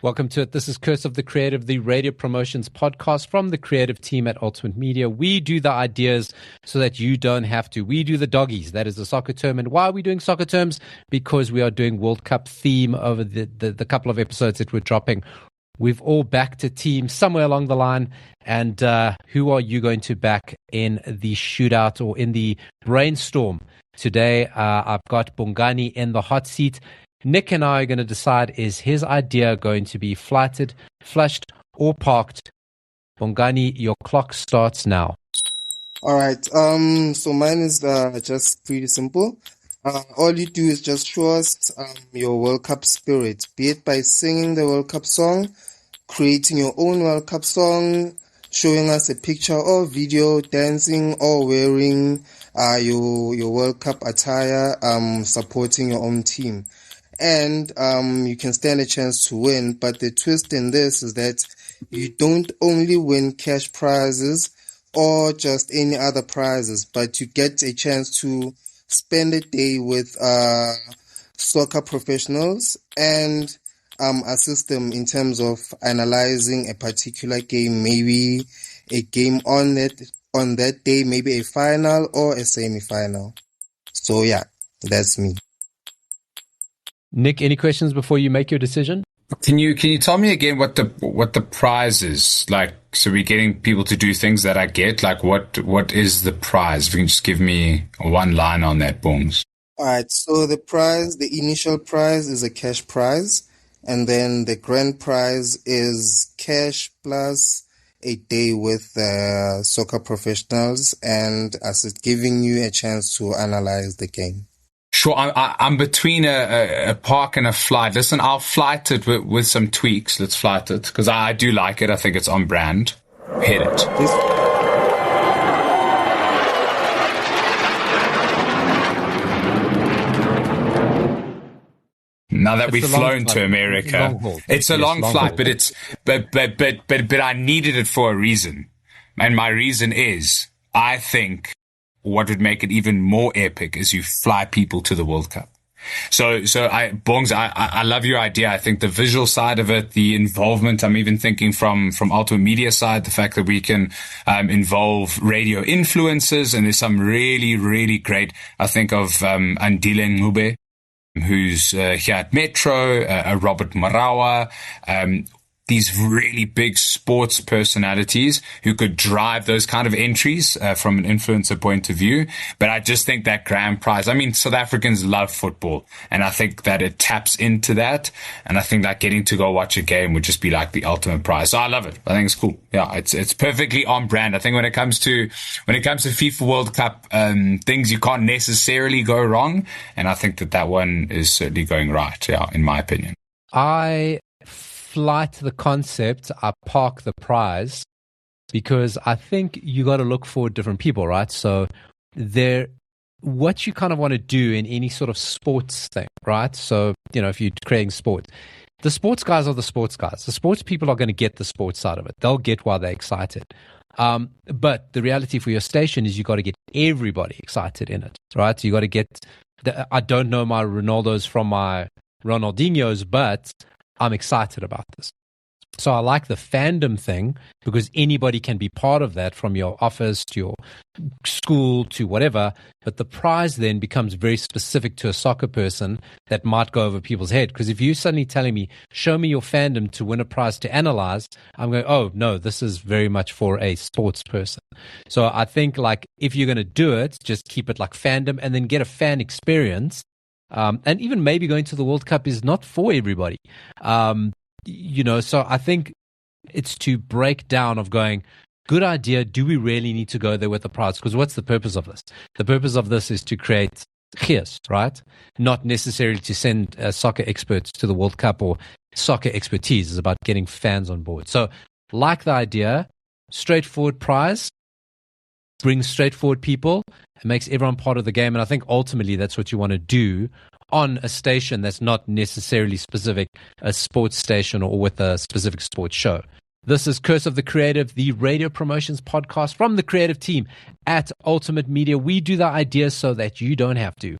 Welcome to it. This is Curse of the Creative, the radio promotions podcast from the creative team at Ultimate Media. We do the ideas so that you don't have to. We do the doggies. That is the soccer term. And why are we doing soccer terms? Because we are doing World Cup theme over the couple of episodes that we're dropping. We've all backed a team somewhere along the line. And who are you going to back in the shootout or in the brainstorm? Today, I've got Bongani in the hot seat. Nick and I are going to decide, is his idea going to be flighted, flushed, or parked? Bongani, your clock starts now. All right. So mine is just pretty simple. All you do is just show us your World Cup spirit, be it by singing the World Cup song, creating your own World Cup song, showing us a picture or video, dancing or wearing your World Cup attire, supporting your own team. And you can stand a chance to win. But the twist in this is that you don't only win cash prizes or just any other prizes, but you get a chance to spend a day with soccer professionals and assist them in terms of analyzing a particular game, maybe a game on that day, maybe a final or a semi-final. So yeah, that's me. Nick, any questions before you make your decision? Can you tell me again what the prize is? Like, so we're getting people to do things that I get. Like, what is the prize? If you can just give me one line on that, Bongs. All right. So the initial prize is a cash prize, and then the grand prize is cash plus a day with soccer professionals and giving you a chance to analyze the game. Sure, I'm between a park and a flight. Listen, I'll flight it with some tweaks. Let's flight it, because I do like it. I think it's on brand. Hit it. Now that we've flown to America, it's a long flight, but I needed it for a reason. And my reason is, I think what would make it even more epic is you fly people to the World Cup. So Bongs, I love your idea. I think the visual side of it, the involvement, I'm even thinking from Ultimate Media side, the fact that we can involve radio influencers, and there's some really, really great, I think of Andile Ngube, who's here at Metro, Robert Marawa, these really big sports personalities who could drive those kind of entries from an influencer point of view. But I just think that grand prize, I mean, South Africans love football, and I think that it taps into that. And I think that getting to go watch a game would just be like the ultimate prize. So I love it. I think it's cool. Yeah, it's perfectly on brand. I think when it comes to FIFA World Cup, things you can't necessarily go wrong. And I think that one is certainly going right. Yeah, in my opinion. I flight the concept, I park the prize, because I think you got to look for different people, right? So what you kind of want to do in any sort of sports thing, right? So, if you're creating sport, the sports guys are the sports guys. The sports people are going to get the sports side of it. They'll get why they're excited. But the reality for your station is you got to get everybody excited in it, right? You got to get, I don't know my Ronaldos from my Ronaldinhos, but I'm excited about this. So I like the fandom thing, because anybody can be part of that, from your office to your school to whatever. But the prize then becomes very specific to a soccer person that might go over people's head. Because if you're suddenly telling me, show me your fandom to win a prize to analyze, I'm going, oh, no, this is very much for a sports person. So I think, like, if you're going to do it, just keep it like fandom and then get a fan experience. And even maybe going to the World Cup is not for everybody. So I think it's to break down of going, good idea, do we really need to go there with the prize? Because what's the purpose of this? The purpose of this is to create gears, right? Not necessarily to send soccer experts to the World Cup, or soccer expertise. Is about getting fans on board. So like the idea, straightforward prize, brings straightforward people, it makes everyone part of the game. And I think ultimately that's what you want to do on a station that's not necessarily specific, a sports station or with a specific sports show. This is Curse of the Creative, the radio promotions podcast from the creative team at Ultimate Media. We do the ideas so that you don't have to.